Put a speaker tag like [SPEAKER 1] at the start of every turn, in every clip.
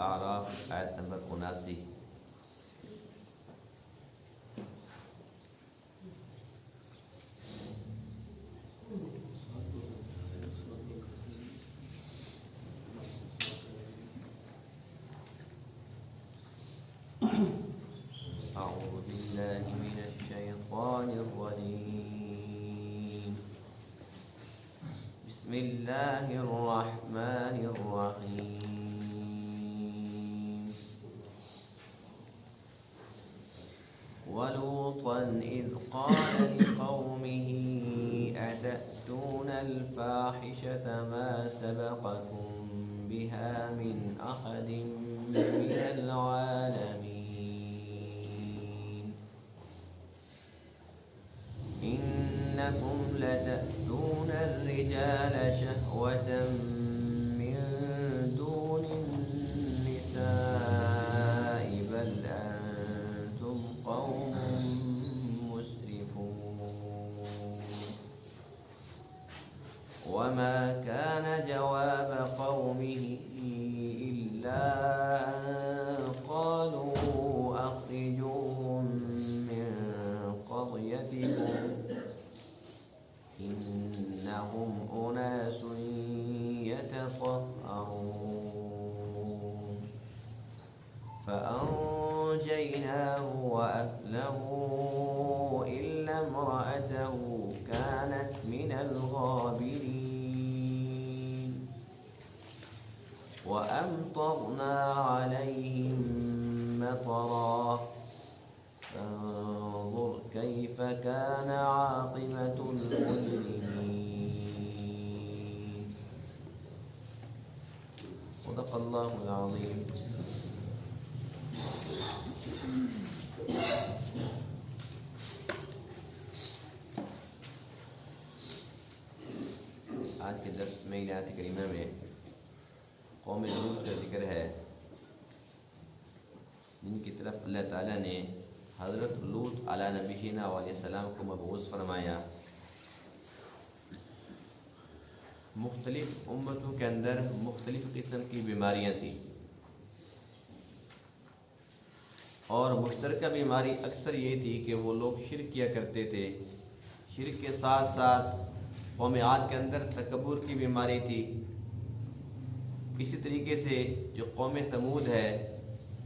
[SPEAKER 1] الاعراف آیت نمبر 79۔ أعوذ بالله من الشيطان الرجيم بسم الله الرحمن الرحيم ولوطا إذ قال لقومه أتأتون الفاحشة ما سبقكم بها من أحد من العالمين إنكم لتأتون الرجال شهوة من دون النساء بل أنتم قوم مسرفون وما كان جواب قومه إلا أن قالوا أخرجوهم من قريتكم إنهم أناس يتطهرون فأنجيناه وأهله إلا امرأته كانت من الغابرين وأمطرنا عليهم مطرا فانظر كيف كان عاقبة المجرمين صدق الله العظيم۔ آج کے درس میں آیت کریمہ میں قوم لوط کا ذکر ہے، جن کی طرف اللہ تعالیٰ نے حضرت لوط علیہ نبینا علیہ السلام کو مبعوث فرمایا۔ مختلف امتوں کے اندر مختلف قسم کی بیماریاں تھیں، اور مشترکہ بیماری اکثر یہ تھی کہ وہ لوگ شرک کیا کرتے تھے۔ شرک کے ساتھ ساتھ قوم عاد کے اندر تکبر کی بیماری تھی۔ اسی طریقے سے جو قوم ثمود ہے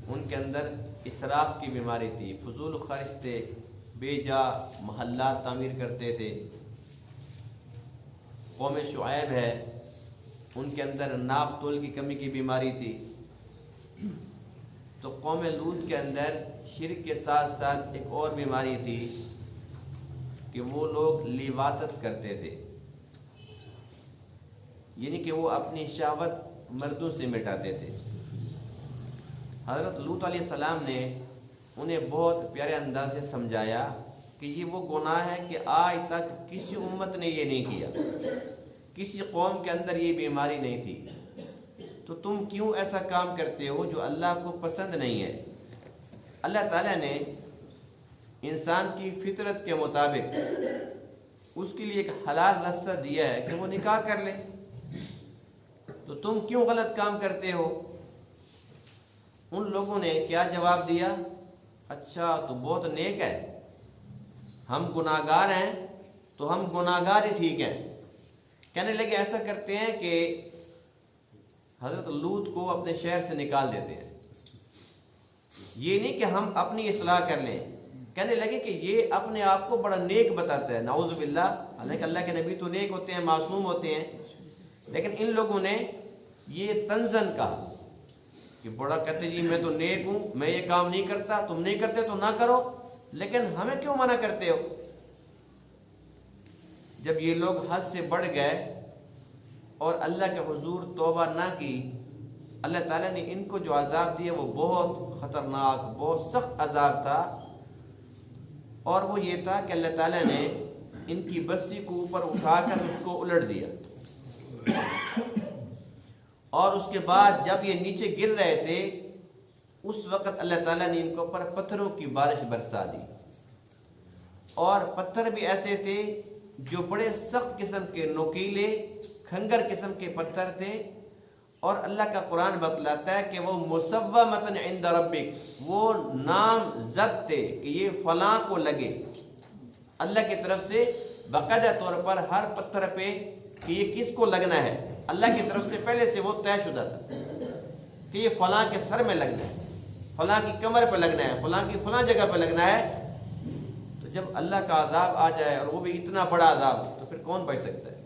[SPEAKER 1] ان کے اندر اسراف کی بیماری تھی، فضول خرچ تھے، بے جا محلات تعمیر کرتے تھے۔ قوم شعیب ہے ان کے اندر ناپ تول کی کمی کی بیماری تھی۔ تو قوم لوط کے اندر شرک کے ساتھ ساتھ ایک اور بیماری تھی کہ وہ لوگ لیواطت کرتے تھے، یعنی کہ وہ اپنی شہوت مردوں سے مٹاتے تھے۔ حضرت لوط علیہ السلام نے انہیں بہت پیارے انداز سے سمجھایا کہ یہ وہ گناہ ہے کہ آج تک کسی امت نے یہ نہیں کیا، کسی قوم کے اندر یہ بیماری نہیں تھی، تو تم کیوں ایسا کام کرتے ہو جو اللہ کو پسند نہیں ہے؟ اللہ تعالیٰ نے انسان کی فطرت کے مطابق اس کے لیے ایک حلال رستہ دیا ہے کہ وہ نکاح کر لے، تو تم کیوں غلط کام کرتے ہو؟ ان لوگوں نے کیا جواب دیا؟ اچھا تو بہت نیک ہے، ہم گناہگار ہیں تو ہم گناہگار ہی ٹھیک ہیں۔ کہنے لگے ایسا کرتے ہیں کہ حضرت لوط کو اپنے شہر سے نکال دیتے ہیں، یہ نہیں کہ ہم اپنی اصلاح کر لیں۔ کہنے لگے کہ یہ اپنے آپ کو بڑا نیک بتاتا ہے، نعوذ باللہ، حالانکہ اللہ کے نبی تو نیک ہوتے ہیں، معصوم ہوتے ہیں، لیکن ان لوگوں نے یہ تنزن کہا کہ بڑا کہتے جی میں تو نیک ہوں، میں یہ کام نہیں کرتا، تم نہیں کرتے تو نہ کرو، لیکن ہمیں کیوں منع کرتے ہو؟ جب یہ لوگ حد سے بڑھ گئے اور اللہ کے حضور توبہ نہ کی، اللہ تعالیٰ نے ان کو جو عذاب دیا وہ بہت خطرناک، بہت سخت عذاب تھا، اور وہ یہ تھا کہ اللہ تعالیٰ نے ان کی بسی کو اوپر اٹھا کر اس کو الٹ دیا، اور اس کے بعد جب یہ نیچے گر رہے تھے اس وقت اللہ تعالیٰ نے ان کے اوپر پتھروں کی بارش برسا دی، اور پتھر بھی ایسے تھے جو بڑے سخت قسم کے، نوکیلے کھنگر قسم کے پتھر تھے، اور اللہ کا قرآن بتلاتا ہے کہ وہ مسومۃ عند ربک، وہ نام زد تھے کہ یہ فلاں کو لگے، اللہ کی طرف سے باقاعدہ طور پر ہر پتھر پہ کہ یہ کس کو لگنا ہے، اللہ کی طرف سے پہلے سے وہ طے شدہ تھا کہ یہ فلاں کے سر میں لگنا ہے، فلاں کی کمر پہ لگنا ہے، فلاں کی فلاں جگہ پہ لگنا ہے۔ تو جب اللہ کا عذاب آ جائے اور وہ بھی اتنا بڑا عذاب، تو پھر کون بچ سکتا ہے؟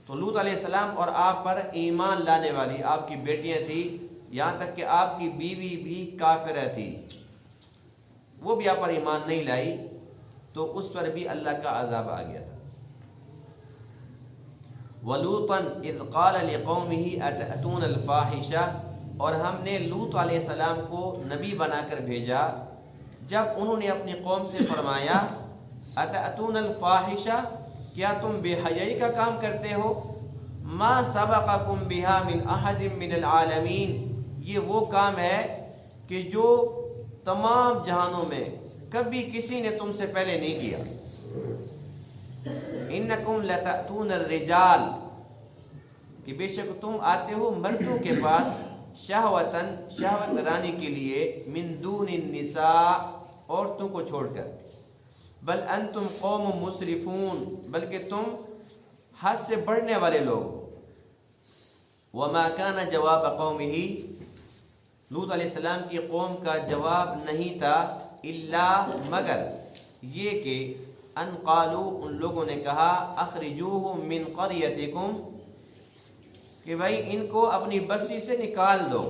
[SPEAKER 1] تو لوط علیہ السلام اور آپ پر ایمان لانے والی آپ کی بیٹیاں تھیں، یہاں تک کہ آپ کی بیوی بھی کافرہ تھی، وہ بھی آپ پر ایمان نہیں لائی، تو اس پر بھی اللہ کا عذاب آ گیا تھا۔ وَلُوطًا إِذْ قَالَ لِقَوْمِهِ أَتَأْتُونَ الْفَاحِشَةَ، اور ہم نے لوط علیہ السلام کو نبی بنا کر بھیجا جب انہوں نے اپنی قوم سے فرمایا أَتَأْتُونَ الْفَاحِشَةَ، کیا تم بے حیائی کا کام کرتے ہو؟ مَا سَبَقَكُمْ بِهَا مِنْ أَحَدٍ مِنَ الْعَالَمِينَ، یہ وہ کام ہے کہ جو تمام جہانوں میں کبھی کسی نے تم سے پہلے نہیں کیا۔ انکم لتأتون الرجال، کہ بے شک تم آتے ہو مردوں کے پاس، شہوتاً شہوت رانی کے لیے، من دون النساء عورتوں کو چھوڑ کر، بل انتم قوم مسرفون، بلکہ تم حد سے بڑھنے والے لوگ ہو۔ وما کان جواب قومہ، لوط علیہ السلام کی قوم کا جواب نہیں تھا، الا مگر یہ کہ ان قالو، ان لوگوں نے کہا، اخرجوہم من قریتکم، کہ بھائی ان کو اپنی بستی سے نکال دو،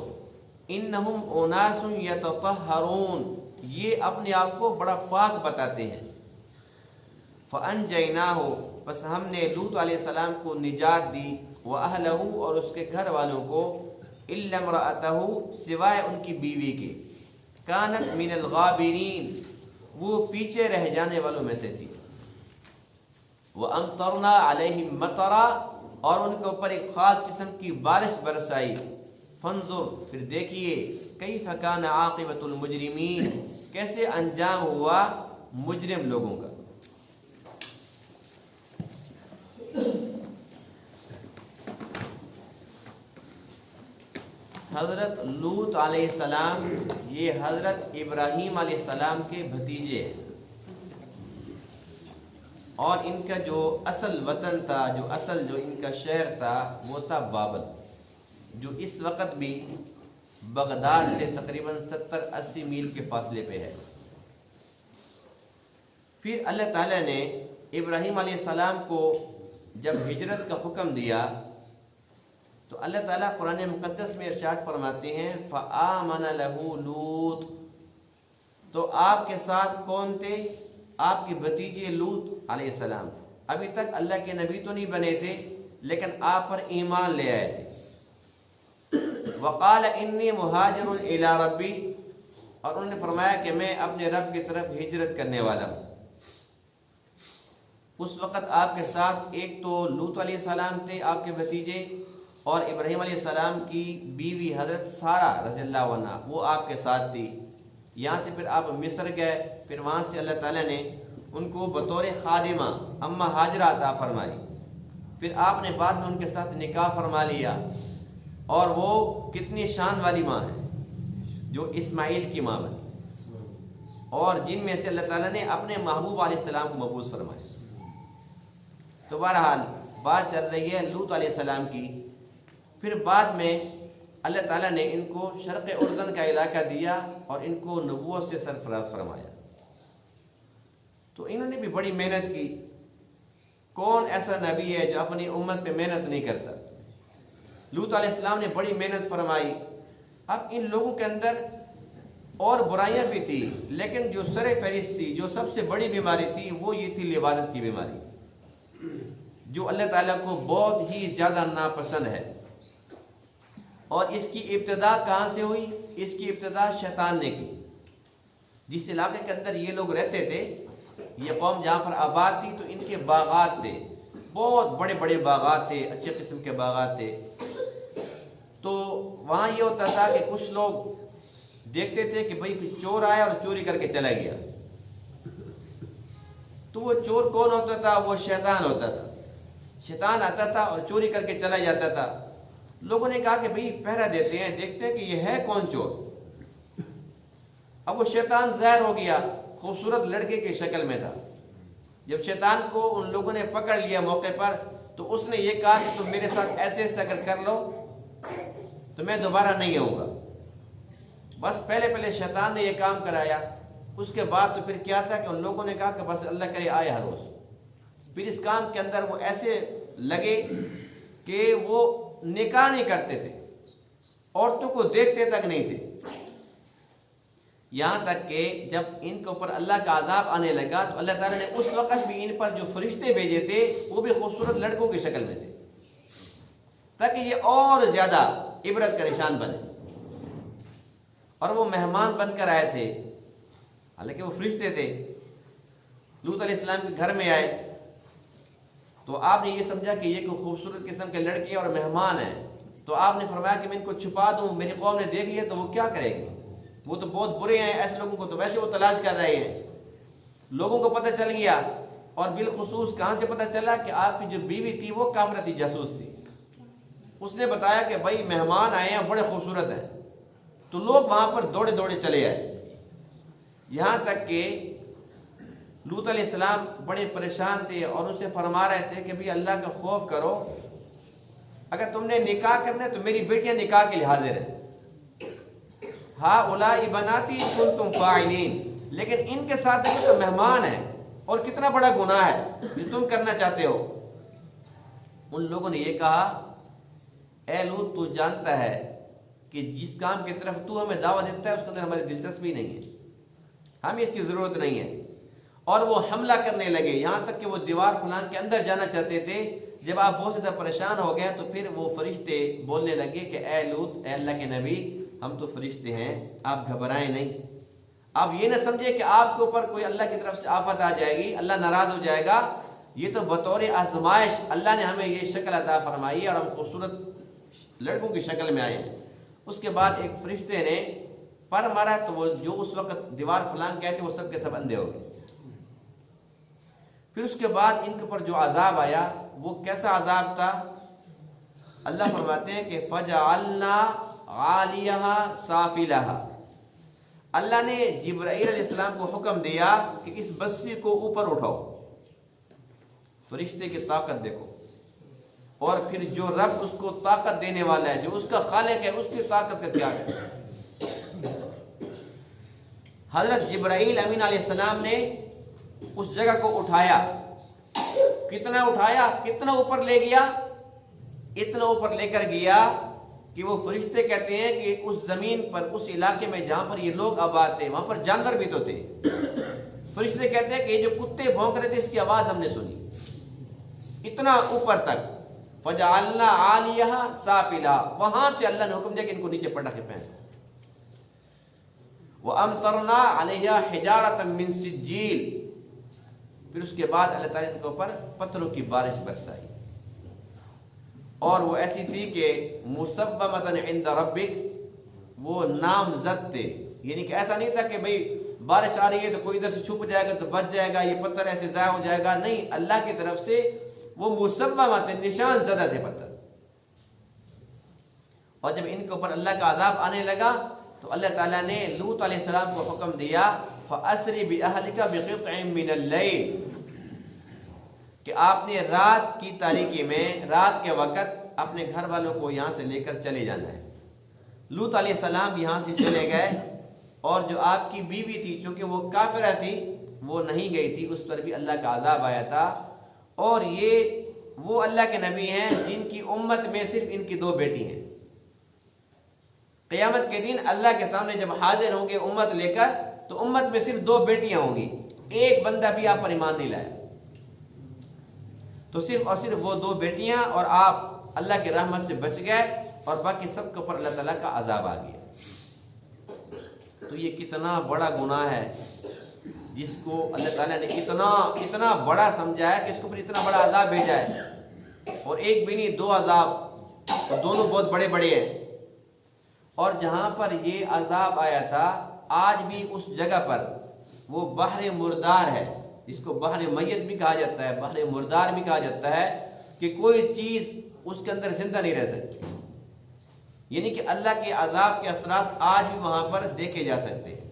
[SPEAKER 1] انہم اناس یتطہرون، یہ اپنے آپ کو بڑا پاک بتاتے ہیں۔ فانجیناہ، بس ہم نے لوط علیہ السلام کو نجات دی، واہلہ، اور اس کے گھر والوں کو، الا امرأتہ، سوائے ان کی بیوی کے، کانت من الغابرین، وہ پیچھے رہ جانے والوں میں سے تھی۔ وَأَمْطَرْنَا عَلَيْهِمْ مَطَرًا، اور ان کے اوپر ایک خاص قسم کی بارش برسائی۔ فانظر، پھر دیکھیے، کیف کان عاقبۃ المجرمین، کیسے انجام ہوا مجرم لوگوں کا۔ حضرت لوط علیہ السلام یہ حضرت ابراہیم علیہ السلام کے بھتیجے ہیں، اور ان کا جو اصل وطن تھا، جو ان کا شہر تھا، وہ تھا بابل، جو اس وقت بھی بغداد سے تقریباً 70-80 میل کے فاصلے پہ ہے۔ پھر اللہ تعالیٰ نے ابراہیم علیہ السلام کو جب ہجرت کا حکم دیا، تو اللہ تعالیٰ قرآن مقدس میں ارشاد فرماتے ہیں، فآمن لہ لوط، تو آپ کے ساتھ کون تھے؟ آپ کے بھتیجے لوط علیہ السلام۔ ابھی تک اللہ کے نبی تو نہیں بنے تھے، لیکن آپ پر ایمان لے آئے تھے۔ وقال انی مہاجر الی ربی، اور انہوں نے فرمایا کہ میں اپنے رب کی طرف ہجرت کرنے والا ہوں۔ اس وقت آپ کے ساتھ ایک تو لوط علیہ السلام تھے، آپ کے بھتیجے، اور ابراہیم علیہ السلام کی بیوی حضرت سارہ رضی اللہ عنہا، وہ آپ کے ساتھ تھی۔ یہاں سے پھر آپ مصر گئے، پھر وہاں سے اللہ تعالیٰ نے ان کو بطور خادمہ اماں ہاجرہ عطا فرمائی۔ پھر آپ نے بعد میں ان کے ساتھ نکاح فرما لیا، اور وہ کتنی شان والی ماں ہے جو اسماعیل کی ماں بنی، اور جن میں سے اللہ تعالیٰ نے اپنے محبوب علیہ السلام کو مبعوث فرمایا۔ تو بہرحال بات چل رہی ہے لوط علیہ السلام کی۔ پھر بعد میں اللہ تعالیٰ نے ان کو شرق اردن کا علاقہ دیا اور ان کو نبوت سے سرفراز فرمایا۔ تو انہوں نے بھی بڑی محنت کی۔ کون ایسا نبی ہے جو اپنی امت پہ محنت نہیں کرتا؟ لوط علیہ السلام نے بڑی محنت فرمائی۔ اب ان لوگوں کے اندر اور برائیاں بھی تھی، لیکن جو سر فہرست تھی، جو سب سے بڑی بیماری تھی، وہ یہ تھی لواطت کی بیماری، جو اللہ تعالیٰ کو بہت ہی زیادہ ناپسند ہے۔ اور اس کی ابتدا کہاں سے ہوئی؟ اس کی ابتدا شیطان نے کی۔ جس علاقے کے اندر یہ لوگ رہتے تھے، یہ قوم جہاں پر آباد تھی، تو ان کے باغات تھے، بہت بڑے بڑے باغات تھے، اچھے قسم کے باغات تھے۔ تو وہاں یہ ہوتا تھا کہ کچھ لوگ دیکھتے تھے کہ بھئی کوئی چور آیا اور چوری کر کے چلا گیا، تو وہ چور کون ہوتا تھا؟ وہ شیطان ہوتا تھا۔ شیطان آتا تھا اور چوری کر کے چلا جاتا تھا۔ لوگوں نے کہا کہ بھئی پہرا دیتے ہیں، دیکھتے ہیں کہ یہ ہے کون چور۔ اب وہ شیطان ظاہر ہو گیا، خوبصورت لڑکے کی شکل میں تھا۔ جب شیطان کو ان لوگوں نے پکڑ لیا موقع پر تو اس نے یہ کہا کہ تم میرے ساتھ ایسے ایسے اگر کر لو تو میں دوبارہ نہیں آؤں گا۔ بس پہلے شیطان نے یہ کام کرایا، اس کے بعد تو پھر کیا تھا کہ ان لوگوں نے کہا کہ بس اللہ کرے آئے ہر روز۔ پھر اس کام کے اندر وہ ایسے لگے کہ وہ نکاح نہیں کرتے تھے، عورتوں کو دیکھتے تک نہیں تھے، یہاں تک کہ جب ان کے اوپر اللہ کا عذاب آنے لگا تو اللہ تعالیٰ نے اس وقت بھی ان پر جو فرشتے بھیجے تھے وہ بھی خوبصورت لڑکوں کی شکل میں تھے، تاکہ یہ اور زیادہ عبرت کا نشان بنے۔ اور وہ مہمان بن کر آئے تھے، حالانکہ وہ فرشتے تھے۔ لوط علیہ السلام کے گھر میں آئے تو آپ نے یہ سمجھا کہ یہ کوئی خوبصورت قسم کے لڑکے اور مہمان ہیں، تو آپ نے فرمایا کہ میں ان کو چھپا دوں، میری قوم نے دیکھ لیا تو وہ کیا کرے گی، وہ تو بہت برے ہیں، ایسے لوگوں کو تو ویسے وہ تلاش کر رہے ہیں۔ لوگوں کو پتہ چل گیا، اور بالخصوص کہاں سے پتہ چلا کہ آپ کی جو بیوی تھی وہ کافرہ تھی، جاسوس تھی۔ اس نے بتایا کہ بھائی مہمان آئے ہیں، بڑے خوبصورت ہیں، تو لوگ وہاں پر دوڑے دوڑے چلے آئے، یہاں تک کہ لوط علیہ السلام بڑے پریشان تھے اور ان سے فرما رہے تھے کہ بھی اللہ کا خوف کرو، اگر تم نے نکاح کرنا ہے تو میری بیٹیاں نکاح کے لیے حاضر ہیں، ہؤلاء بناتی ان کنتم فاعلین، لیکن ان کے ساتھ دیکھو تو مہمان ہیں اور کتنا بڑا گناہ ہے جو تم کرنا چاہتے ہو۔ ان لوگوں نے یہ کہا اے لوط تو جانتا ہے کہ جس کام کی طرف تو ہمیں دعوت دیتا ہے اس کے اندر ہماری دلچسپی نہیں ہے، ہمیں اس کی ضرورت نہیں ہے۔ اور وہ حملہ کرنے لگے، یہاں تک کہ وہ دیوار فلان کے اندر جانا چاہتے تھے۔ جب آپ بہت زیادہ پریشان ہو گئے تو پھر وہ فرشتے بولنے لگے کہ اے لوط، اے اللہ کے نبی، ہم تو فرشتے ہیں، آپ گھبرائیں نہیں، آپ یہ نہ سمجھے کہ آپ کے اوپر کوئی اللہ کی طرف سے آفت آ جائے گی، اللہ ناراض ہو جائے گا، یہ تو بطور آزمائش اللہ نے ہمیں یہ شکل عطا فرمائی ہے اور ہم خوبصورت لڑکوں کی شکل میں آئے ہیں۔ اس کے بعد ایک فرشتے نے پر مارا تو وہ جو اس وقت دیوار فلان کہتے وہ سب کے سب اندھے ہو گئے۔ پھر اس کے بعد ان کے اوپر جو عذاب آیا وہ کیسا عذاب تھا؟ اللہ فرماتے ہیں کہ فجعلنا عالیہا سافلہا، اللہ نے جبرائیل علیہ السلام کو حکم دیا کہ اس بستی کو اوپر اٹھاؤ۔ فرشتے کی طاقت دیکھو، اور پھر جو رب اس کو طاقت دینے والا ہے، جو اس کا خالق ہے، اس کی طاقت کا کیا ہے۔ حضرت جبرائیل امین علیہ السلام نے اس جگہ کو اٹھایا، کتنا اٹھایا، کتنا اوپر لے گیا، اتنا اوپر لے کر گیا کہ وہ فرشتے کہتے ہیں کہ اس زمین پر، اس علاقے میں جہاں پر یہ لوگ آباد تھے وہاں پر جانور بھی تو تھے۔ فرشتے کہتے ہیں کہ یہ جو کتے بھونک رہے تھے اس کی آواز ہم نے سنی، اتنا اوپر تک۔ فجعلنا عالیہا سافلہا، وہاں سے اللہ نے حکم دیا کہ ان کو نیچے پٹخے پھینک۔ وَأَمْطَرْنَا عَلَيْهَا حِجَارَةً مِّن سِجِّيلٍ، پھر اس کے بعد اللہ تعالیٰ نے ان کے اوپر پتھروں کی بارش برسائی، اور وہ ایسی تھی کہ مُصَبَّمَةً عِندَ رَبِّكَ، وہ نامزد تھے، یعنی کہ ایسا نہیں تھا کہ بھئی بارش آ رہی ہے تو کوئی ادھر سے چھپ جائے گا تو بچ جائے گا، یہ پتھر ایسے ضائع ہو جائے گا، نہیں، اللہ کی طرف سے وہ مصبمۃ، نشان زدہ تھے پتھر۔ اور جب ان کے اوپر اللہ کا عذاب آنے لگا تو اللہ تعالیٰ نے لوط علیہ السلام کو حکم دیا فَأَسْرِ بِأَهْلِكَ بِقِطْعٍ مِّنَ اللَّيْلِ، کہ آپ نے رات کی تاریکی میں، رات کے وقت اپنے گھر والوں کو یہاں سے لے کر چلے جانا ہے۔ لوط علیہ السلام یہاں سے چلے گئے، اور جو آپ کی بیوی تھی چونکہ وہ کافرہ تھی وہ نہیں گئی تھی، اس پر بھی اللہ کا عذاب آیا تھا۔ اور یہ وہ اللہ کے نبی ہیں جن کی امت میں صرف ان کی 2 بیٹی ہیں۔ قیامت کے دن اللہ کے سامنے جب حاضر ہوں گے امت لے کر تو امت میں صرف 2 بیٹیاں ہوں گی، ایک بندہ بھی آپ پر ایمان نہیں لایا، تو صرف اور صرف وہ 2 بیٹیاں، اور آپ اللہ کی رحمت سے بچ گئے، اور باقی سب کے اوپر اللہ تعالیٰ کا عذاب آ گیا۔ تو یہ کتنا بڑا گناہ ہے جس کو اللہ تعالیٰ نے اتنا بڑا سمجھا ہے کہ اس کے اوپر اتنا بڑا عذاب بھیجا ہے، اور ایک بھی نہیں 2 عذاب، اور دونوں بہت بڑے بڑے ہیں۔ اور جہاں پر یہ عذاب آیا تھا آج بھی اس جگہ پر وہ بحر مردار ہے، جس کو بحر میت بھی کہا جاتا ہے، بحر مردار بھی کہا جاتا ہے، کہ کوئی چیز اس کے اندر زندہ نہیں رہ سکتی۔ یعنی کہ اللہ کے عذاب کے اثرات آج بھی وہاں پر دیکھے جا سکتے ہیں۔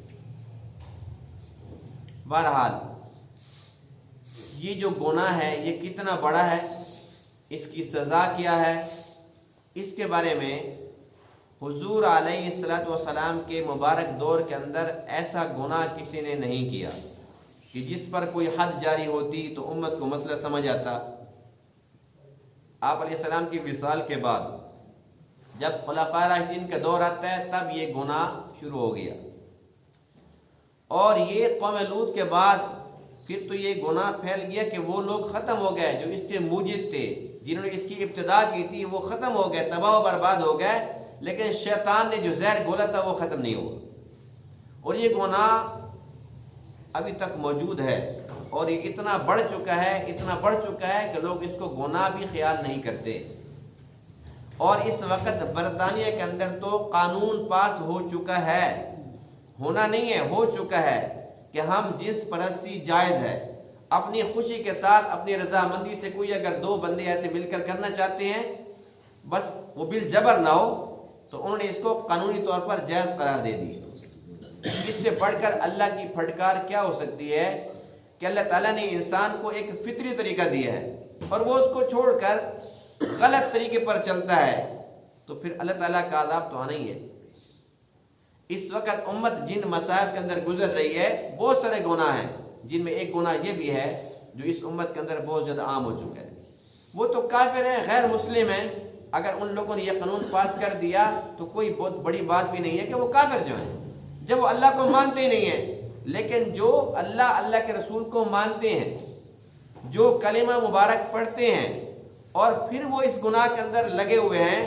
[SPEAKER 1] بہرحال یہ جو گناہ ہے یہ کتنا بڑا ہے، اس کی سزا کیا ہے، اس کے بارے میں حضور علیہ الصلوۃ والسلام کے مبارک دور کے اندر ایسا گناہ کسی نے نہیں کیا کہ جس پر کوئی حد جاری ہوتی تو امت کو مسئلہ سمجھ آتا۔ آپ علیہ السلام کی وصال کے بعد جب خلفائے راشدین کا دور آتا ہے تب یہ گناہ شروع ہو گیا، اور یہ قوم لوط کے بعد پھر تو یہ گناہ پھیل گیا کہ وہ لوگ ختم ہو گئے جو اس کے موجد تھے، جنہوں نے اس کی ابتدا کی تھی، وہ ختم ہو گئے، تباہ و برباد ہو گئے، لیکن شیطان نے جو زہر گھولا تھا وہ ختم نہیں ہوا، اور یہ گناہ ابھی تک موجود ہے، اور یہ اتنا بڑھ چکا ہے کہ لوگ اس کو گناہ بھی خیال نہیں کرتے۔ اور اس وقت برطانیہ کے اندر تو قانون پاس ہو چکا ہے، ہونا نہیں ہے، ہو چکا ہے کہ ہم جنس پرستی جائز ہے۔ اپنی خوشی کے ساتھ، اپنی رضامندی سے کوئی اگر دو بندے ایسے مل کر کرنا چاہتے ہیں، بس وہ بالجبر نہ ہو، تو انہوں نے اس کو قانونی طور پر جائز قرار دے دی۔ اس سے بڑھ کر اللہ کی پھٹکار کیا ہو سکتی ہے کہ اللہ تعالیٰ نے انسان کو ایک فطری طریقہ دیا ہے اور وہ اس کو چھوڑ کر غلط طریقے پر چلتا ہے، تو پھر اللہ تعالیٰ کا عذاب تو آنا ہی ہے۔ اس وقت امت جن مصائب کے اندر گزر رہی ہے، بہت سارے گناہ ہیں، جن میں ایک گناہ یہ بھی ہے جو اس امت کے اندر بہت زیادہ عام ہو چکا ہے۔ وہ تو کافر ہیں، غیر مسلم ہیں، اگر ان لوگوں نے یہ قانون پاس کر دیا تو کوئی بہت بڑی بات بھی نہیں ہے کہ وہ کافر جو ہیں، جب وہ اللہ کو مانتے ہی نہیں ہیں۔ لیکن جو اللہ کے رسول کو مانتے ہیں، جو کلمہ مبارک پڑھتے ہیں اور پھر وہ اس گناہ کے اندر لگے ہوئے ہیں،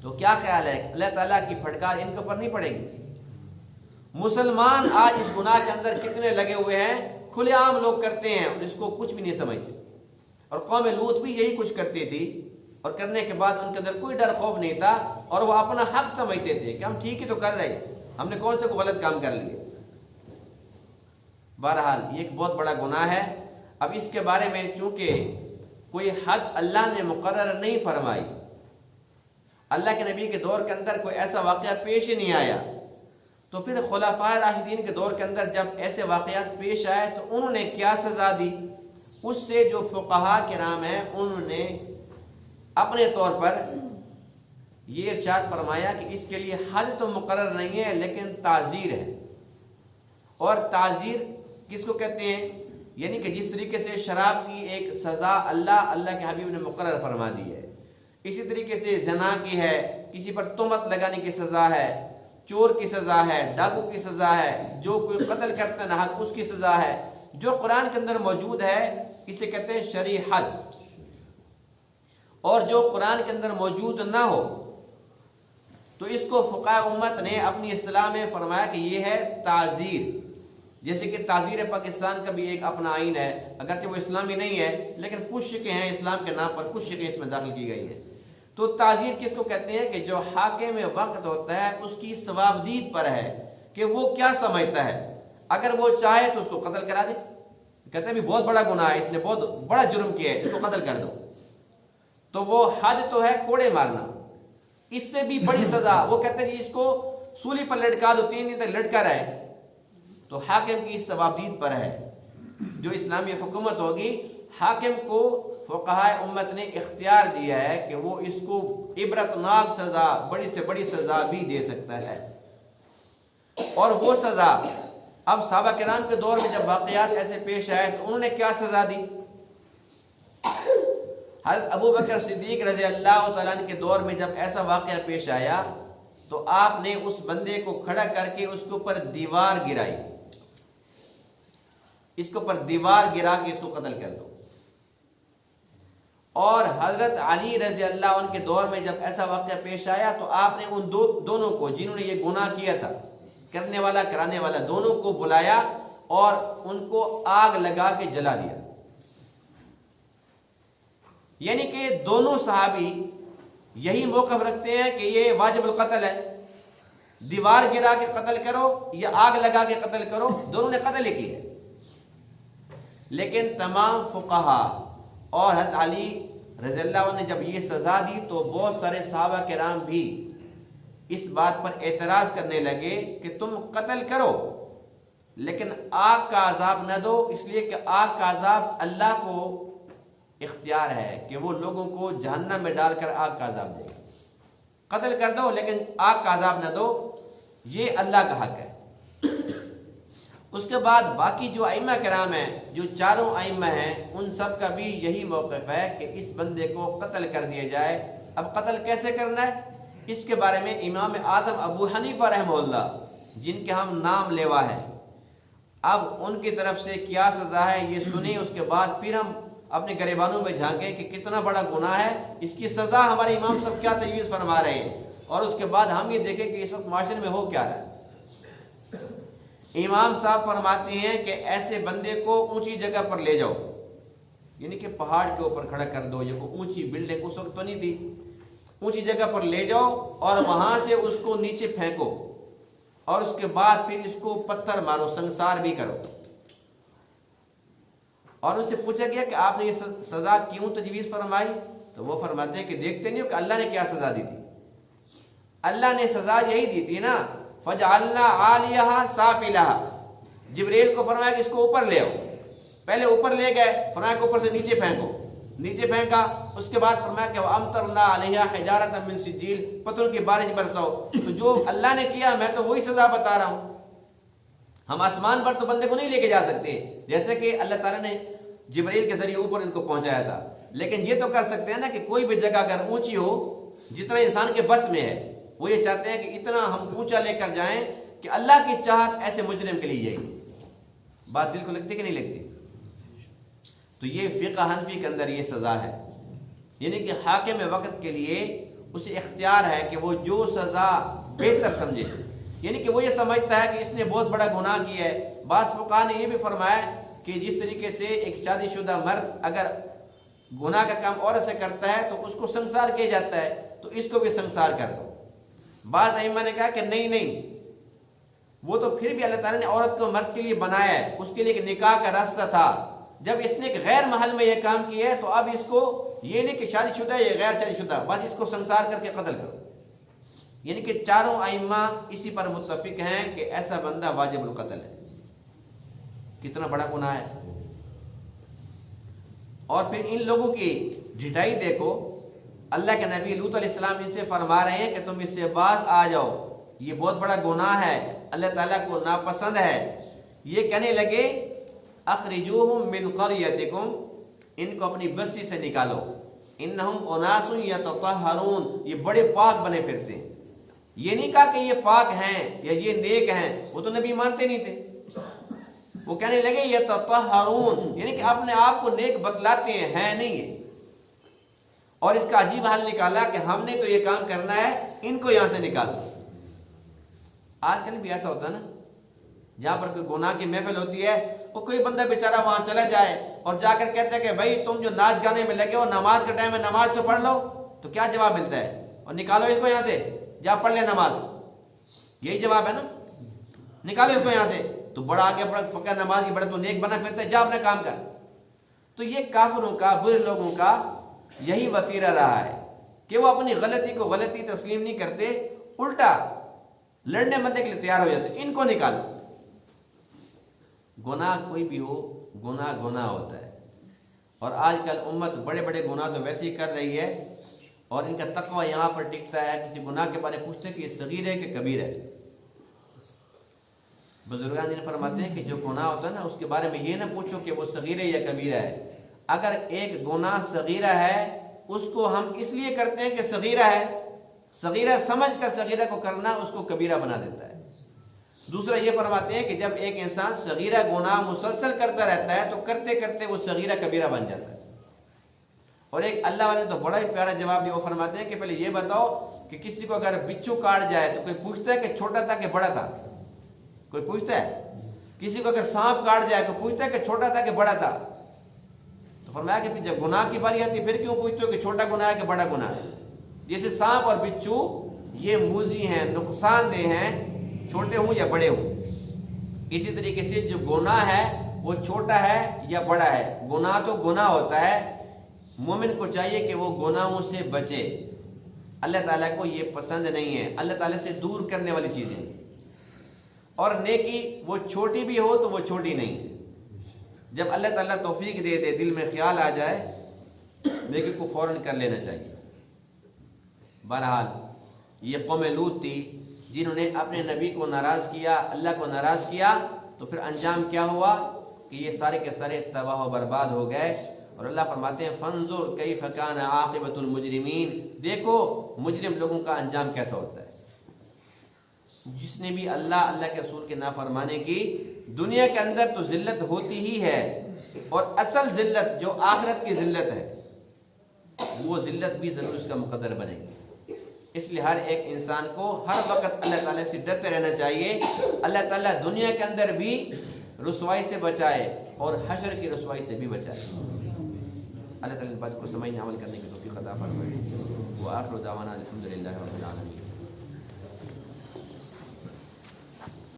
[SPEAKER 1] تو کیا خیال ہے اللہ تعالیٰ کی پھٹکار ان کے اوپر نہیں پڑے گی؟ مسلمان آج اس گناہ کے اندر کتنے لگے ہوئے ہیں، کھلے عام لوگ کرتے ہیں اور اس کو کچھ بھی نہیں سمجھتے۔ اور قوم لوط بھی یہی کچھ کرتی تھی، اور کرنے کے بعد ان کے اندر کوئی ڈر خوف نہیں تھا، اور وہ اپنا حق سمجھتے تھے کہ ہم ٹھیک ہی تو کر رہے ہیں، ہم نے کون سے کو غلط کام کر لیے۔ بہرحال یہ ایک بہت بڑا گناہ ہے۔ اب اس کے بارے میں چونکہ کوئی حد اللہ نے مقرر نہیں فرمائی، اللہ کے نبی کے دور کے اندر کوئی ایسا واقعہ پیش ہی نہیں آیا، تو پھر خلفائے راشدین کے دور کے اندر جب ایسے واقعات پیش آئے تو انہوں نے کیا سزا دی؟ اس سے جو فقہا کرام ہیں انہوں نے اپنے طور پر یہ ارشاد فرمایا کہ اس کے لیے حد تو مقرر نہیں ہے لیکن تعزیر ہے۔ اور تعزیر کس کو کہتے ہیں؟ یعنی کہ جس طریقے سے شراب کی ایک سزا اللہ کے حبیب نے مقرر فرما دی ہے، اسی طریقے سے زنا کی ہے، کسی پر تہمت لگانے کی سزا ہے، چور کی سزا ہے، ڈاکو کی سزا ہے، جو کوئی قتل کرتا ہے ناحق اس کی سزا ہے۔ جو قرآن کے اندر موجود ہے اسے کہتے ہیں شرعی حد، اور جو قرآن کے اندر موجود نہ ہو تو اس کو فقہاء امت نے اپنی اصطلاح میں فرمایا کہ یہ ہے تعزیر۔ جیسے کہ تعزیر پاکستان کا بھی ایک اپنا آئین ہے، اگرچہ وہ اسلامی نہیں ہے لیکن کچھ شکیں ہیں اسلام کے نام پر، کچھ شکیں اس میں داخل کی گئی ہیں۔ تو تعزیر کس کو کہتے ہیں کہ جو حاکم وقت ہوتا ہے اس کی ثوابدید پر ہے کہ وہ کیا سمجھتا ہے۔ اگر وہ چاہے تو اس کو قتل کرا دے، کہتے ہیں بھی بہت بڑا گناہ ہے، اس نے بہت بڑا جرم کیا ہے، اس کو قتل کر دو، تو وہ حد تو ہے کوڑے مارنا، اس سے بھی بڑی سزا وہ کہتے ہیں کہ اس کو سولی پر لٹکا دو، 3 دن تک لٹکا رہے، تو حاکم کی ثوابدید پر ہے۔ جو اسلامی حکومت ہوگی، حاکم کو فقہائے امت نے اختیار دیا ہے کہ وہ اس کو عبرتناک سزا، بڑی سے بڑی سزا بھی دے سکتا ہے۔ اور وہ سزا اب صحابہ کرام کے دور میں جب واقعات ایسے پیش آئے تو انہوں نے کیا سزا دی؟ حضرت ابو بکر صدیق رضی اللہ تعالیٰ عنہ کے دور میں جب ایسا واقعہ پیش آیا تو آپ نے اس بندے کو کھڑا کر کے اس کے اوپر دیوار گرائی، اس کے اوپر دیوار گرا کے اس کو قتل کر دو۔ اور حضرت علی رضی اللہ عنہ کے دور میں جب ایسا واقعہ پیش آیا تو آپ نے ان دونوں کو جنہوں نے یہ گناہ کیا تھا، کرنے والا کرانے والا، دونوں کو بلایا اور ان کو آگ لگا کے جلا دیا۔ یعنی کہ دونوں صحابی یہی موقف رکھتے ہیں کہ یہ واجب القتل ہے، دیوار گرا کے قتل کرو یا آگ لگا کے قتل کرو، دونوں نے قتل ہی کی ہے۔ لیکن تمام فقہا اور حضرت علی رضی اللہ عنہ نے جب یہ سزا دی تو بہت سارے صحابہ کرام بھی اس بات پر اعتراض کرنے لگے کہ تم قتل کرو لیکن آگ کا عذاب نہ دو، اس لیے کہ آگ کا عذاب اللہ کو اختیار ہے کہ وہ لوگوں کو جہنم میں ڈال کر آگ کا عذاب دے گا۔ قتل کر دو لیکن آگ کا عذاب نہ دو، یہ اللہ کا حق ہے۔ اس کے بعد باقی جو ائمہ کرام ہیں، جو چاروں ائمہ ہیں، ان سب کا بھی یہی موقف ہے کہ اس بندے کو قتل کر دیا جائے۔ اب قتل کیسے کرنا ہے، اس کے بارے میں امام اعظم ابو حنیفہ رحمہ اللہ، جن کے ہم نام لیوا ہیں، اب ان کی طرف سے کیا سزا ہے یہ سنیں، اس کے بعد پھر ہم اپنے گریبانوں میں جھانکیں کہ کتنا بڑا گناہ ہے، اس کی سزا ہمارے امام صاحب کیا تجویز فرما رہے ہیں، اور اس کے بعد ہم یہ دیکھیں کہ اس وقت معاشرے میں ہو کیا رہا ہے۔ امام صاحب فرماتے ہیں کہ ایسے بندے کو اونچی جگہ پر لے جاؤ، یعنی کہ پہاڑ کے اوپر کھڑا کر دو، یہ کوئی اونچی بلڈنگ اس وقت تو نہیں تھی، اونچی جگہ پر لے جاؤ اور وہاں سے اس کو نیچے پھینکو، اور اس کے بعد پھر اس کو پتھر مارو، سنسار بھی کرو۔ اور ان سے پوچھا گیا کہ آپ نے یہ سزا کیوں تجویز فرمائی، تو وہ فرماتے ہیں کہ دیکھتے نہیں ہو کہ اللہ نے کیا سزا دی تھی، اللہ نے سزا یہی دی تھی نا، فَجْعَلْنَا عَالِيَهَا سَافِلَهَا، جبریل کو فرمایا کہ اس کو اوپر لے آؤ، پہلے اوپر لے گئے، فرمایا کہ اوپر سے نیچے پھینکو، نیچے پھینکا، اس کے بعد فرمایا کہ وَأَمْطَرْنَا عَلَيْهَا حِجَارَةً مِّن سِجِّيلٍ، پتھروں کی بارش برساؤ۔ تو جو اللہ نے کیا میں تو وہی سزا بتا رہا ہوں، ہم آسمان پر تو بندے کو نہیں لے کے جا سکتے، جیسے کہ اللہ تعالیٰ نے جبریل کے ذریعے اوپر ان کو پہنچایا تھا، لیکن یہ تو کر سکتے ہیں نا کہ کوئی بھی جگہ اگر اونچی ہو جتنا انسان کے بس میں ہے، وہ یہ چاہتے ہیں کہ اتنا ہم اونچا لے کر جائیں کہ اللہ کی چاہت ایسے مجرم کے لیے جائے گی۔ بات دل کو لگتی کہ نہیں لگتی؟ تو یہ فقہ حنفی کے اندر یہ سزا ہے، یعنی کہ حاکم وقت کے لیے اسے اختیار ہے کہ وہ جو سزا بہتر سمجھے، یعنی کہ وہ یہ سمجھتا ہے کہ اس نے بہت بڑا گناہ کیا ہے۔ بعض فقہاء نے یہ بھی فرمایا کہ جس طریقے سے ایک شادی شدہ مرد اگر گناہ کا کام عورت سے کرتا ہے تو اس کو سنسار کیا جاتا ہے، تو اس کو بھی سنسار کر دو۔ بعض ائمہ نے کہا کہ نہیں، وہ تو پھر بھی اللہ تعالیٰ نے عورت کو مرد کے لیے بنایا ہے، اس کے لیے ایک نکاح کا راستہ تھا، جب اس نے ایک غیر محل میں یہ کام کیا ہے تو اب اس کو یہ نہیں کہ شادی شدہ ہے یا غیر شادی شدہ، بس اس کو سنسار کر کے قتل کرو۔ یعنی کہ چاروں ائمہ اسی پر متفق ہیں کہ ایسا بندہ واجب القتل ہے۔ کتنا بڑا گناہ ہے۔ اور پھر ان لوگوں کی ڈھٹائی دیکھو، اللہ کے نبی لوط علیہ السلام ان سے فرما رہے ہیں کہ تم اس سے باز آ جاؤ، یہ بہت بڑا گناہ ہے، اللہ تعالیٰ کو ناپسند ہے۔ یہ کہنے لگے اخرجوہم من قریتکم، ان کو اپنی بستی سے نکالو، انہم اناس یتطہرون، یہ بڑے پاک بنے پھرتے ہیں۔ یہ نہیں کہا کہ یہ پاک ہیں یا یہ نیک ہیں، وہ تو نبی مانتے نہیں تھے، وہ کہنے لگے یتطہرون، یعنی کہ اپنے آپ کو نیک بتلاتے ہیں نہیں ہے۔ اور اس کا عجیب حل نکالا کہ ہم نے تو یہ کام کرنا ہے، ان کو یہاں سے نکالو۔ آج کل بھی ایسا ہوتا ہے نا، جہاں پر کوئی گناہ کی محفل ہوتی ہے، وہ کوئی بندہ بیچارہ وہاں چلا جائے اور جا کر کہتا ہے کہ بھائی تم جو ناچ گانے میں لگے ہو، نماز کا ٹائم ہے، نماز سے پڑھ لو، تو کیا جواب ملتا ہے؟ اور نکالو اس کو یہاں سے، جا پڑھ لے نماز، یہی جواب ہے نا، نکالو اس کو یہاں سے، تو بڑا آگے پکا نماز کی، بڑا تو نیک بنا پھرتا ہے، جا اپنا کام کر۔ تو یہ کافروں کا، برے لوگوں کا یہی وتیرہ رہا ہے کہ وہ اپنی غلطی کو غلطی تسلیم نہیں کرتے، الٹا لڑنے مرنے کے لیے تیار ہو جاتے، ان کو نکالو۔ گناہ کوئی بھی ہو، گناہ گناہ ہوتا ہے، اور آج کل امت بڑے بڑے گناہ تو ویسے ہی کر رہی ہے، اور ان کا تقوی یہاں پر ٹکتا ہے۔ کسی گناہ کے بارے میں پوچھتے ہیں کہ یہ صغیر ہے کہ کبیر ہے، بزرگان دین فرماتے ہیں کہ جو گناہ ہوتا ہے نا، اس کے بارے میں یہ نہ پوچھو کہ وہ صغیر ہے یا کبیرہ ہے۔ اگر ایک گناہ صغیرہ ہے، اس کو ہم اس لیے کرتے ہیں کہ صغیرہ ہے، صغیرہ سمجھ کر صغیرہ کو کرنا اس کو کبیرہ بنا دیتا ہے۔ دوسرا یہ فرماتے ہیں کہ جب ایک انسان صغیرہ گناہ مسلسل کرتا رہتا ہے تو کرتے کرتے وہ صغیرہ کبیرہ بن جاتا ہے۔ اور ایک اللہ والے نے تو بڑا ہی پیارا جواب دیا، وہ فرماتے ہیں کہ پہلے یہ بتاؤ کہ کسی کو اگر بچھو کاٹ جائے تو کوئی پوچھتا ہے کہ چھوٹا تھا کہ بڑا تھا؟ کوئی پوچھتا ہے؟ کسی کو اگر سانپ کاٹ جائے تو پوچھتا ہے کہ چھوٹا تھا کہ بڑا تھا؟ تو فرمایا کہ جب گناہ کی باری آتی پھر کیوں پوچھتے ہو کہ چھوٹا گناہ ہے کہ بڑا گناہ ہے؟ جیسے سانپ اور بچھو یہ موذی ہیں، نقصان دہ ہیں، چھوٹے ہوں یا بڑے ہوں۔ اسی طریقے سے جو گناہ ہے وہ چھوٹا ہے یا بڑا ہے، گناہ تو گناہ ہوتا ہے، مومن کو چاہیے کہ وہ گناہوں سے بچے. اللہ تعالیٰ کو یہ پسند نہیں ہے, اللہ تعالیٰ سے دور کرنے والی چیزیں. اور نیکی وہ چھوٹی بھی ہو تو وہ چھوٹی نہیں. جب اللہ تعالیٰ توفیق دے دے, دل میں خیال آ جائے, نیکی کو فوراً کر لینا چاہیے. بہرحال یہ قوم لوط تھی جنہوں نے اپنے نبی کو ناراض کیا, اللہ کو ناراض کیا, تو پھر انجام کیا ہوا کہ یہ سارے کے سارے تباہ و برباد ہو گئے. اور اللہ فرماتے ہیں فانظر کیف کان عاقبۃ المجرمین, دیکھو مجرم لوگوں کا انجام کیسا ہوتا ہے. جس نے بھی اللہ کے رسول کے نافرمانی کی, دنیا کے اندر تو ذلت ہوتی ہی ہے, اور اصل ذلت جو آخرت کی ذلت ہے وہ ذلت بھی ضرور اس کا مقدر بنے گی. اس لیے ہر ایک انسان کو ہر وقت اللہ تعالیٰ سے ڈرتے رہنا چاہیے. اللہ تعالیٰ دنیا کے اندر بھی رسوائی سے بچائے اور حشر کی رسوائی سے بھی بچائے. اللہ تعالیٰ ان بات کو سمجھنے عمل کرنے کی توفیق عطا فرمائے. وآخر دعوانا الحمدللہ رب العالمین.